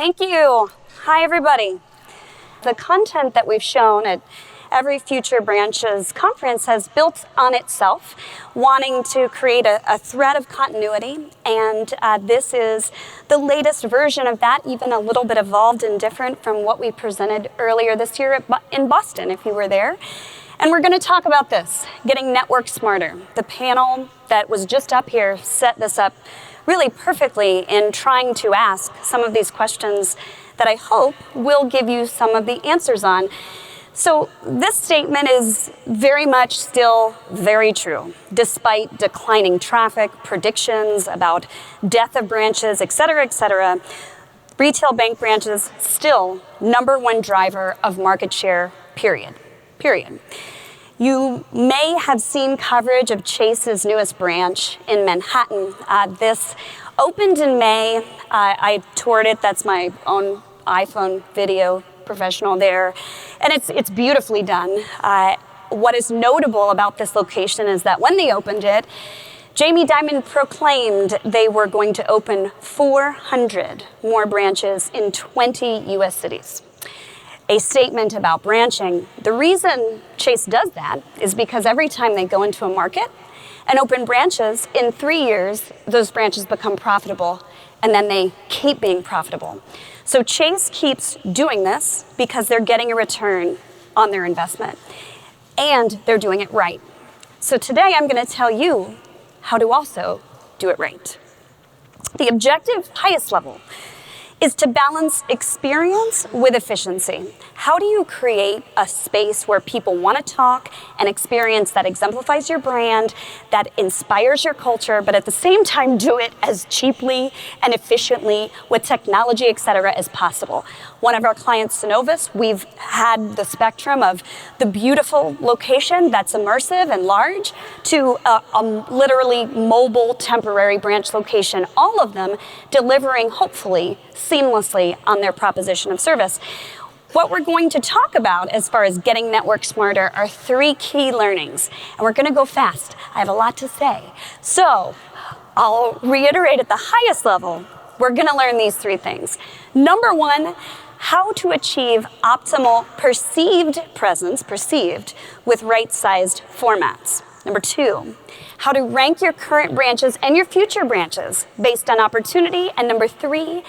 Thank you. Hi, everybody. The content that we've shown at every Future Branches conference has built on itself, wanting to create a thread of continuity. And this is the latest version of that, even a little bit evolved and different from what we presented earlier this year in Boston, if you were there. And we're going to talk about this, getting network smarter. The panel that was just up here set this up really perfectly in trying to ask some of these questions that I hope will give you some of the answers on. So this statement is very much still very true, despite declining traffic, predictions about death of branches, et cetera, retail bank branches still #1 driver of market share, period. You may have seen coverage of Chase's newest branch in Manhattan. This opened in May. I toured it. That's my own iPhone video professional there. And it's beautifully done. What is notable about this location is that when they opened it, Jamie Dimon proclaimed they were going to open 400 more branches in 20 U.S. cities. A statement about branching. The reason Chase does that is because every time they go into a market and open branches, in 3 years, those branches become profitable, and then they keep being profitable. So Chase keeps doing this because they're getting a return on their investment, and they're doing it right. So today I'm going to tell you how to also do it right. The objective, highest level, is to balance experience with efficiency. How do you create a space where people want to talk and experience that exemplifies your brand, that inspires your culture, but at the same time do it as cheaply and efficiently with technology, et cetera, as possible? One of our clients, Synovus, we've had the spectrum of the beautiful location that's immersive and large to a literally mobile temporary branch location, all of them delivering, hopefully, seamlessly on their proposition of service. What we're going to talk about as far as getting network smarter are 3 key learnings, and we're going to go fast. I have a lot to say. So I'll reiterate at the highest level, we're going to learn these 3 things. Number 1, how to achieve optimal perceived presence, with right-sized formats. Number 2, how to rank your current branches and your future branches based on opportunity. And number 3,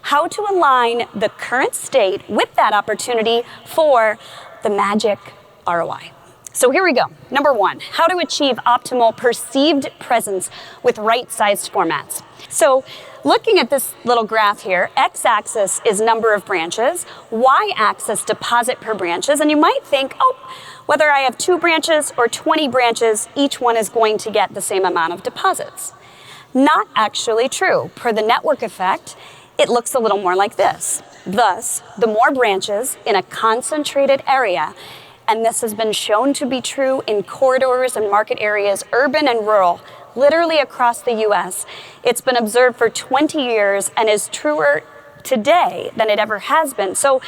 how to align the current state with that opportunity for the magic ROI. So here we go. Number 1, how to achieve optimal perceived presence with right-sized formats. So looking at this little graph here, x-axis is number of branches, y-axis deposit per branches, and you might think, whether I have 2 branches or 20 branches, each one is going to get the same amount of deposits. Not actually true. Per the network effect, it looks a little more like this. Thus, the more branches in a concentrated area, and this has been shown to be true in corridors and market areas, urban and rural, literally across the US. It's been observed for 20 years and is truer today than it ever has been. So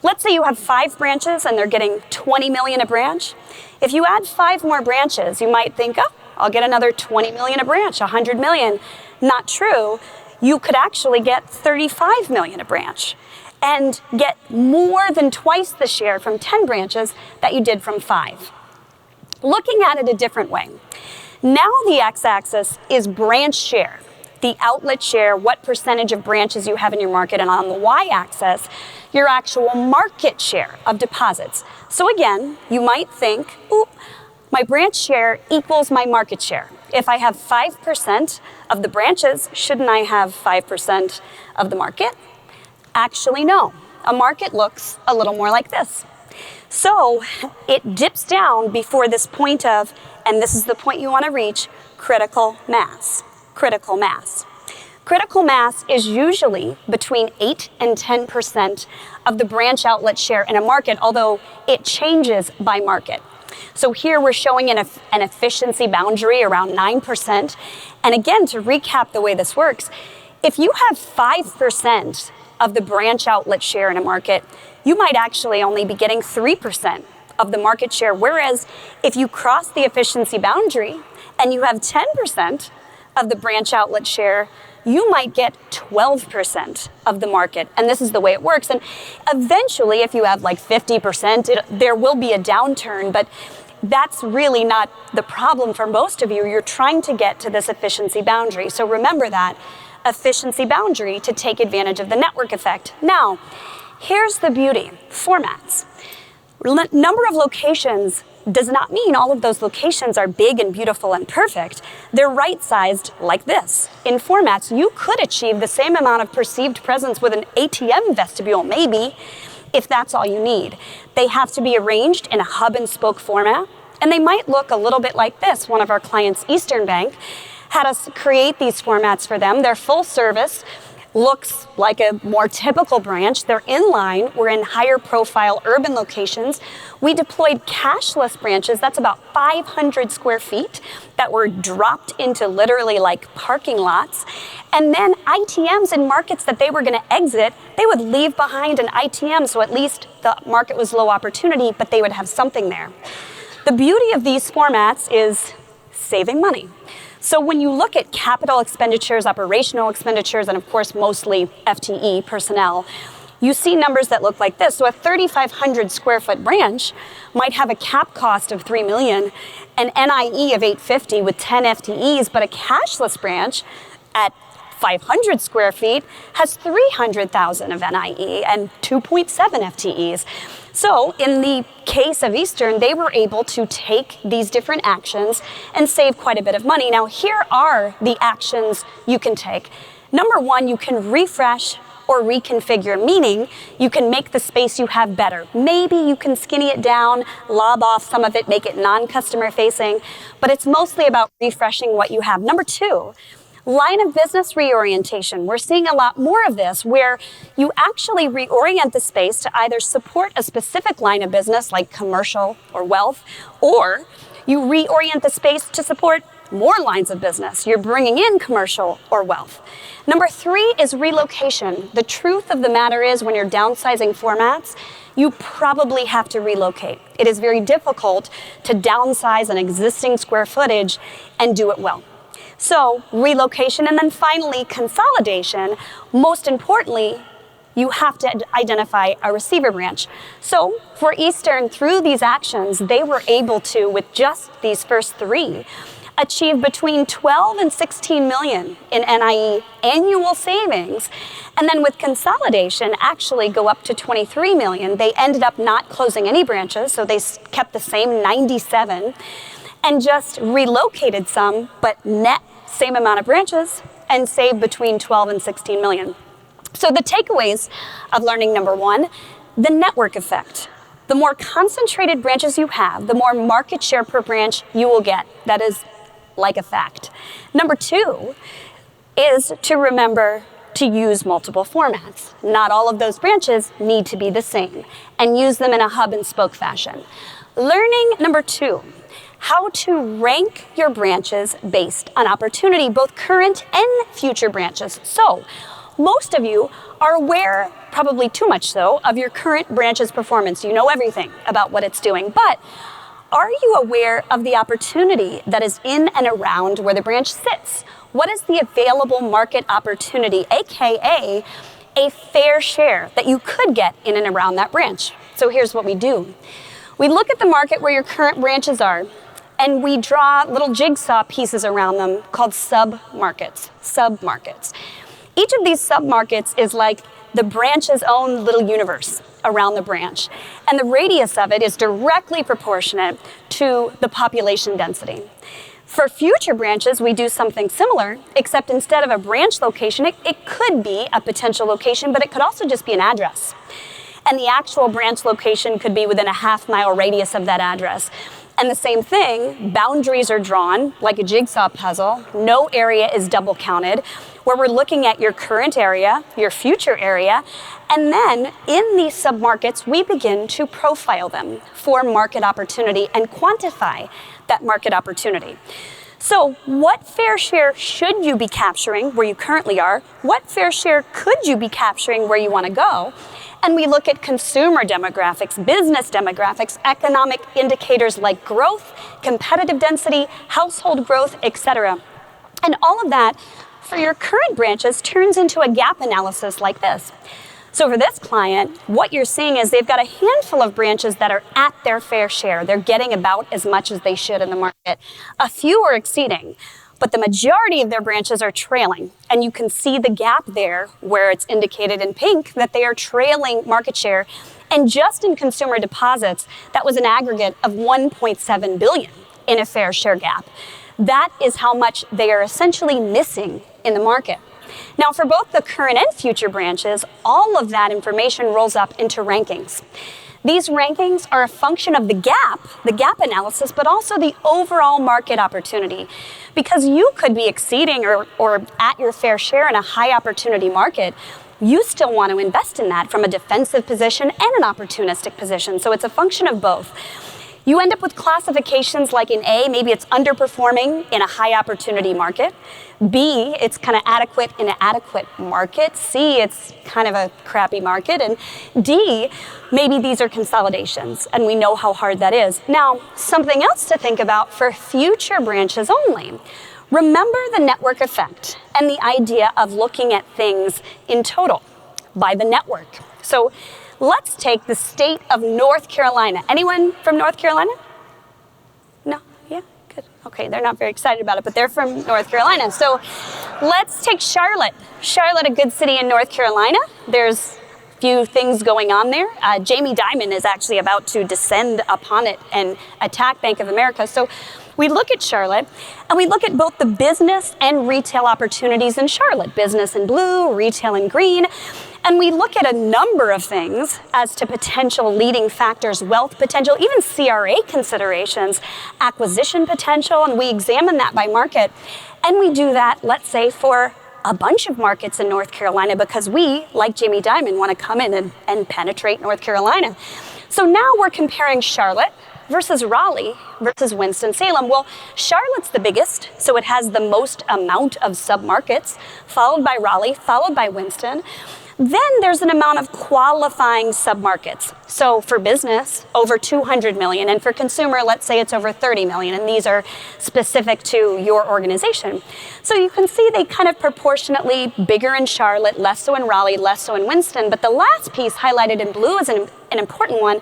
let's say you have 5 branches and they're getting 20 million a branch. If you add 5 more branches, you might think, I'll get another 20 million a branch, 100 million. Not true. You could actually get 35 million a branch and get more than twice the share from 10 branches that you did from 5. Looking at it a different way. Now the x-axis is branch share, the outlet share, what percentage of branches you have in your market, and on the y-axis, your actual market share of deposits. So again, you might think, my branch share equals my market share. If I have 5% of the branches, shouldn't I have 5% of the market? Actually, no. A market looks a little more like this. So it dips down before this point of, and this is the point you want to reach, critical mass. Critical mass. Critical mass is usually between 8 and 10% of the branch outlet share in a market, although it changes by market. So here we're showing an efficiency boundary around 9%. And again, to recap the way this works, if you have 5% of the branch outlet share in a market, you might actually only be getting 3% of the market share. Whereas if you cross the efficiency boundary and you have 10% of the branch outlet share, you might get 12% of the market. And this is the way it works. And eventually, if you have like 50%, there will be a downturn, but that's really not the problem for most of you. You're trying to get to this efficiency boundary. So remember that efficiency boundary to take advantage of the network effect. Now, here's the beauty. Formats. Number of locations does not mean all of those locations are big and beautiful and perfect. They're right-sized like this. In formats, you could achieve the same amount of perceived presence with an ATM vestibule, maybe, if that's all you need. They have to be arranged in a hub and spoke format, and they might look a little bit like this. One of our clients, Eastern Bank, had us create these formats for them. They're full service, looks like a more typical branch. They're inline. We're in higher profile urban locations. We deployed cashless branches. That's about 500 square feet that were dropped into literally like parking lots. And then ITMs in markets that they were going to exit, they would leave behind an ITM. So at least the market was low opportunity, but they would have something there. The beauty of these formats is saving money. So when you look at capital expenditures, operational expenditures, and of course mostly FTE personnel, you see numbers that look like this. So a 3,500 square foot branch might have a cap cost of $3 million, an NIE of $850 with 10 FTEs, but a cashless branch at 500 square feet has 300,000 of NIE and 2.7 FTEs. So in the case of Eastern, they were able to take these different actions and save quite a bit of money. Now, here are the actions you can take. Number one, you can refresh or reconfigure, meaning you can make the space you have better. Maybe you can skinny it down, lob off some of it, make it non-customer facing, but it's mostly about refreshing what you have. Number two, line of business reorientation. We're seeing a lot more of this where you actually reorient the space to either support a specific line of business like commercial or wealth, or you reorient the space to support more lines of business. You're bringing in commercial or wealth. Number three is relocation. The truth of the matter is when you're downsizing formats, you probably have to relocate. It is very difficult to downsize an existing square footage and do it well. So relocation, and then finally consolidation. Most importantly, you have to identify a receiver branch. So for Eastern, through these actions, they were able to, with just these first three, achieve between 12 and 16 million in NIE annual savings. And then with consolidation, actually go up to 23 million. They ended up not closing any branches, so they kept the same 97 and just relocated some, but net same amount of branches and saved between 12 and 16 million. So the takeaways of learning number one, the network effect. The more concentrated branches you have, the more market share per branch you will get. That is like a fact. Number two is to remember to use multiple formats. Not all of those branches need to be the same, and use them in a hub and spoke fashion. Learning number two, how to rank your branches based on opportunity, both current and future branches. So most of you are aware, probably too much so, of your current branch's performance. You know everything about what it's doing, but are you aware of the opportunity that is in and around where the branch sits? What is the available market opportunity, AKA a fair share that you could get in and around that branch? So here's what we do. We look at the market where your current branches are, and we draw little jigsaw pieces around them called sub-markets. Each of these sub-markets is like the branch's own little universe around the branch. And the radius of it is directly proportionate to the population density. For future branches, we do something similar, except instead of a branch location, it could be a potential location, but it could also just be an address. And the actual branch location could be within a half-mile radius of that address. And the same thing, boundaries are drawn like a jigsaw puzzle. No area is double counted, where we're looking at your current area, your future area, and then in these submarkets, we begin to profile them for market opportunity and quantify that market opportunity. So what fair share should you be capturing where you currently are? What fair share could you be capturing where you want to go? And we look at consumer demographics, business demographics, economic indicators like growth, competitive density, household growth, etc. And all of that for your current branches turns into a gap analysis like this. So for this client, what you're seeing is they've got a handful of branches that are at their fair share. They're getting about as much as they should in the market. A few are exceeding, but the majority of their branches are trailing. And you can see the gap there where it's indicated in pink that they are trailing market share. And just in consumer deposits, that was an aggregate of 1.7 billion in a fair share gap. That is how much they are essentially missing in the market. Now, for both the current and future branches, all of that information rolls up into rankings. These rankings are a function of the gap analysis, but also the overall market opportunity. Because you could be exceeding or at your fair share in a high opportunity market, you still want to invest in that from a defensive position and an opportunistic position. So it's a function of both. You end up with classifications like in A, maybe it's underperforming in a high opportunity market. B, it's kind of adequate in an adequate market. C, it's kind of a crappy market. And D, maybe these are consolidations, and we know how hard that is. Now, something else to think about for future branches only. Remember the network effect and the idea of looking at things in total by the network. So let's take the state of North Carolina. Anyone from North Carolina? No? Yeah? Good. Okay, they're not very excited about it, but they're from North Carolina. So let's take Charlotte. Charlotte, a good city in North Carolina. There's a few things going on there. Jamie Dimon is actually about to descend upon it and attack Bank of America. So we look at Charlotte, and we look at both the business and retail opportunities in Charlotte. Business in blue, retail in green. And we look at a number of things as to potential leading factors, wealth potential, even CRA considerations, acquisition potential, and we examine that by market. And we do that, let's say, for a bunch of markets in North Carolina because we, like Jamie Dimon, want to come in and penetrate North Carolina. So now we're comparing Charlotte versus Raleigh versus Winston-Salem. Well, Charlotte's the biggest, so it has the most amount of submarkets, followed by Raleigh, followed by Winston. Then there's an amount of qualifying submarkets. So for business, over 200 million, and for consumer, let's say it's over 30 million, and these are specific to your organization. So you can see they kind of proportionately bigger in Charlotte, less so in Raleigh, less so in Winston. But the last piece highlighted in blue is an important one.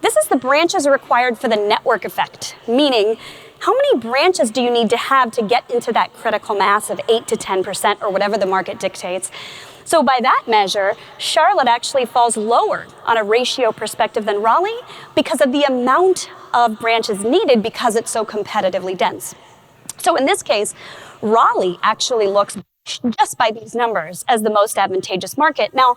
This is the branches required for the network effect, meaning how many branches do you need to have to get into that critical mass of 8 to 10% or whatever the market dictates? So by that measure, Charlotte actually falls lower on a ratio perspective than Raleigh because of the amount of branches needed because it's so competitively dense. So in this case, Raleigh actually looks, just by these numbers, as the most advantageous market. Now,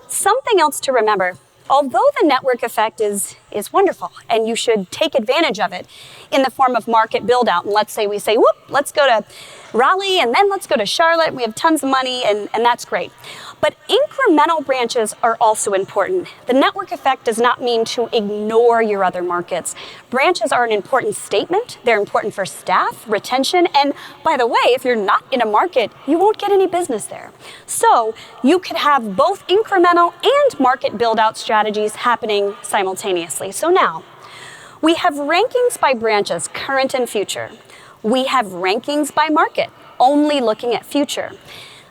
something else to remember. Although the network effect is wonderful and you should take advantage of it in the form of market build out, and let's say we say, whoop, let's go to Raleigh and then let's go to Charlotte, we have tons of money and that's great. But incremental branches are also important. The network effect does not mean to ignore your other markets. Branches are an important statement. They're important for staff, retention, and by the way, if you're not in a market, you won't get any business there. So you could have both incremental and market build out strategies happening simultaneously. So now, we have rankings by branches, current and future. We have rankings by market, only looking at future.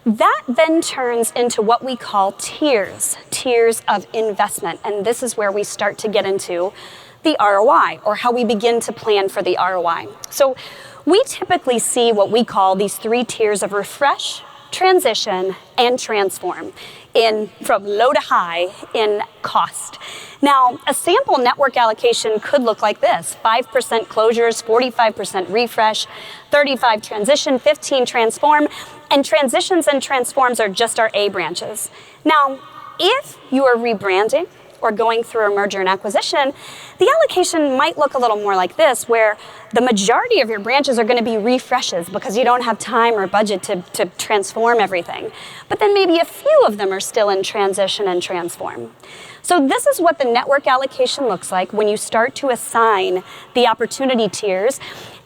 That then turns into what we call tiers of investment. And this is where we start to get into the ROI, or how we begin to plan for the ROI. So we typically see what we call these 3 tiers of refresh, transition, and transform from low to high in cost. Now, a sample network allocation could look like this: 5% closures, 45% refresh, 35 transition, 15 transform, and transitions and transforms are just our A branches. Now, if you are rebranding or going through a merger and acquisition, the allocation might look a little more like this, where the majority of your branches are going to be refreshes because you don't have time or budget to transform everything. But then maybe a few of them are still in transition and transform. So this is what the network allocation looks like when you start to assign the opportunity tiers.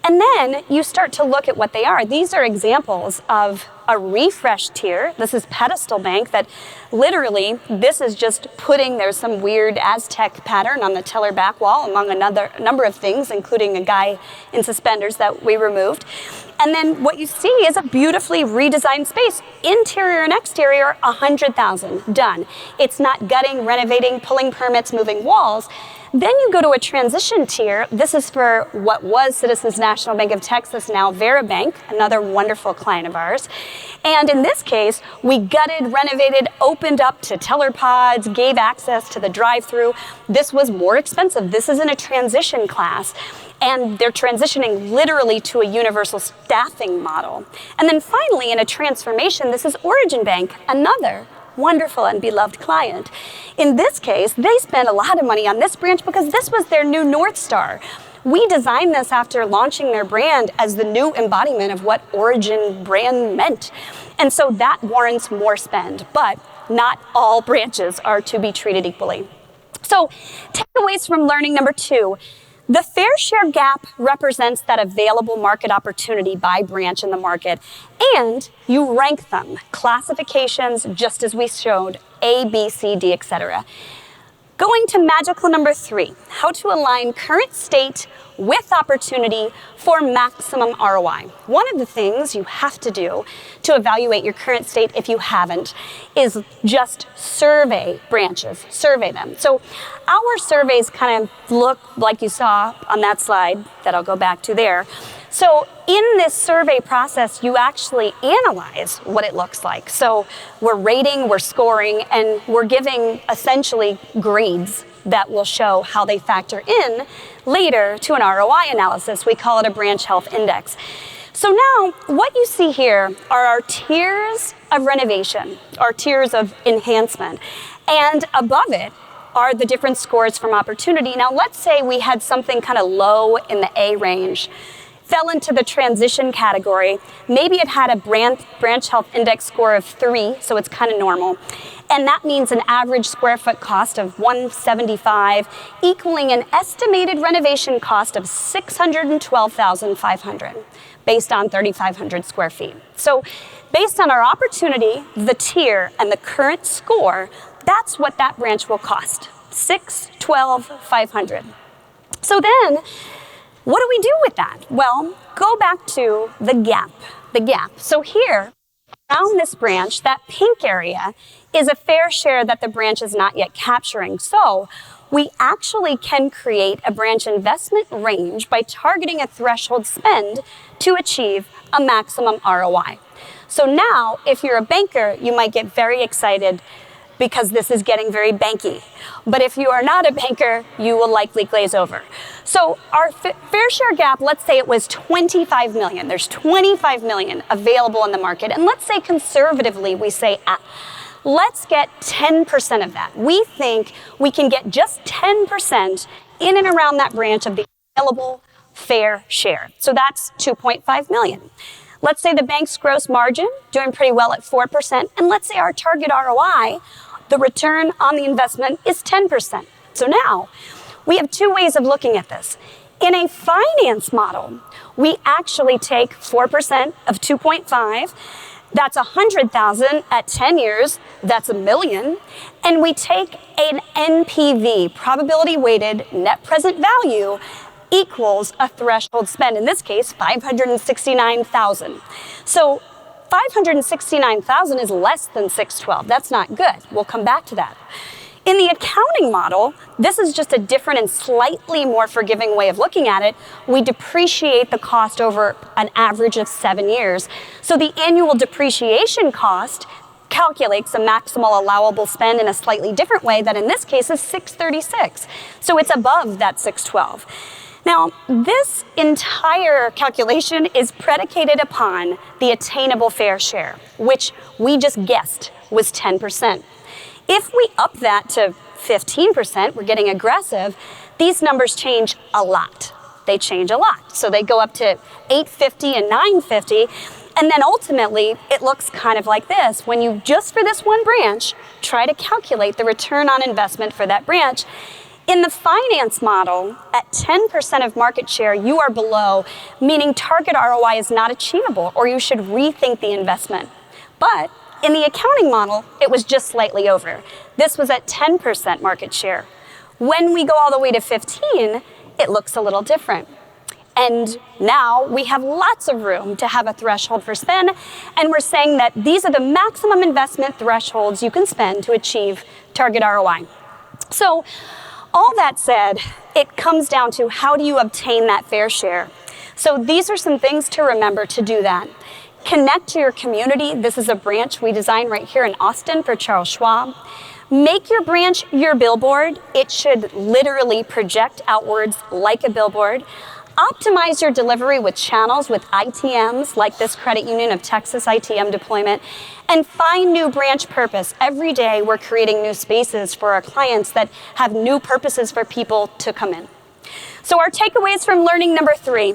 And then you start to look at what they are. These are examples of a refresh tier. This is Pedestal Bank that literally, this is just there's some weird Aztec pattern on the teller back wall among another number of things, including a guy in suspenders that we removed. And then what you see is a beautifully redesigned space. Interior and exterior, $100,000, done. It's not gutting, renovating, pulling permits, moving walls. Then you go to a transition tier. This is for what was Citizens National Bank of Texas, now Vera Bank, another wonderful client of ours. And in this case, we gutted, renovated, opened up to teller pods, gave access to the drive-through. This was more expensive. This is in a transition class. And they're transitioning literally to a universal staffing model. And then finally, in a transformation, this is Origin Bank, another wonderful and beloved client. In this case, they spent a lot of money on this branch because this was their new North Star. We designed this after launching their brand as the new embodiment of what Origin brand meant. And so that warrants more spend, but not all branches are to be treated equally. So takeaways from learning number 2. The fair share gap represents that available market opportunity by branch in the market, and you rank them, classifications, just as we showed, A, B, C, D, etc. Going to magical number 3, how to align current state with opportunity for maximum ROI. One of the things you have to do to evaluate your current state, if you haven't, is just survey branches, survey them. So our surveys kind of look like you saw on that slide that I'll go back to there. So in this survey process, you actually analyze what it looks like. So we're rating, we're scoring, and we're giving essentially grades that will show how they factor in later to an ROI analysis. We call it a branch health index. So now what you see here are our tiers of renovation, our tiers of enhancement, and above it are the different scores from opportunity. Now let's say we had something kind of low in the A range, fell into the transition category. Maybe it had a branch health index score of 3, so it's kind of normal. And that means an average square foot cost of $175, equaling an estimated renovation cost of $612,500 based on 3,500 square feet. So based on our opportunity, the tier, and the current score, that's what that branch will cost, $612,500. So then, what do we do with that? Well, go back to the gap. So here, around this branch, that pink area is a fair share that the branch is not yet capturing. So we actually can create a branch investment range by targeting a threshold spend to achieve a maximum ROI. So now, if you're a banker, you might get very excited because this is getting very banky. But if you are not a banker, you will likely glaze over. So our fair share gap, let's say it was 25 million. There's 25 million available in the market. And let's say conservatively, we say, let's get 10% of that. We think we can get just 10% in and around that branch of the available fair share. So that's 2.5 million. Let's say the bank's gross margin, doing pretty well at 4%. And let's say our target ROI, the return on the investment, is 10%. So now, we have 2 ways of looking at this. In a finance model, we actually take 4% of 2.5, that's 100,000 at 10 years, that's $1 million, and we take an NPV, probability weighted net present value, equals a threshold spend, in this case, 569,000. So 569,000 is less than 612. That's not good. We'll come back to that. In the accounting model, this is just a different and slightly more forgiving way of looking at it. We depreciate the cost over an average of 7 years. So the annual depreciation cost calculates a maximal allowable spend in a slightly different way that in this case is 636. So it's above that 612. Now, this entire calculation is predicated upon the attainable fair share, which we just guessed was 10%. If we up that to 15%, we're getting aggressive, these numbers change a lot. They change a lot. So they go up to 850 and 950, and then ultimately it looks kind of like this. When you just for this one branch try to calculate the return on investment for that branch, In the finance model, at 10% of market share, you are below, meaning target ROI is not achievable, or you should rethink the investment. But in the accounting model, it was just slightly over. This was at 10% market share. When we go all the way to 15, it looks a little different. And now we have lots of room to have a threshold for spend, and we're saying that these are the maximum investment thresholds you can spend to achieve target ROI. So all that said, it comes down to how do you obtain that fair share? So these are some things to remember to do that. Connect to your community. This is a branch we designed right here in Austin for Charles Schwab. Make your branch your billboard. It should literally project outwards like a billboard. Optimize your delivery with channels, with ITMs, like this Credit Union of Texas ITM deployment, and find new branch purpose. Every day, we're creating new spaces for our clients that have new purposes for people to come in. So our takeaways from learning number 3.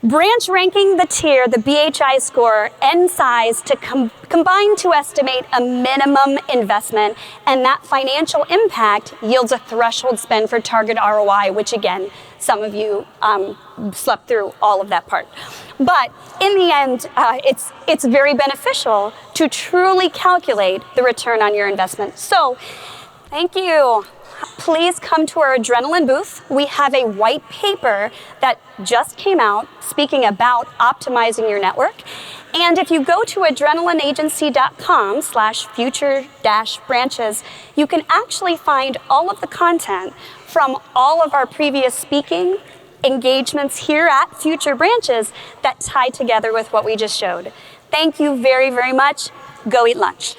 Branch ranking the tier, the BHI score, and size to combine to estimate a minimum investment, and that financial impact yields a threshold spend for target ROI, which again, some of you slept through all of that part. But in the end, it's very beneficial to truly calculate the return on your investment. So, thank you. Please come to our Adrenaline booth. We have a white paper that just came out speaking about optimizing your network. And if you go to adrenalineagency.com/future-branches, you can actually find all of the content from all of our previous speaking engagements here at Future Branches that tie together with what we just showed. Thank you very, very much. Go eat lunch.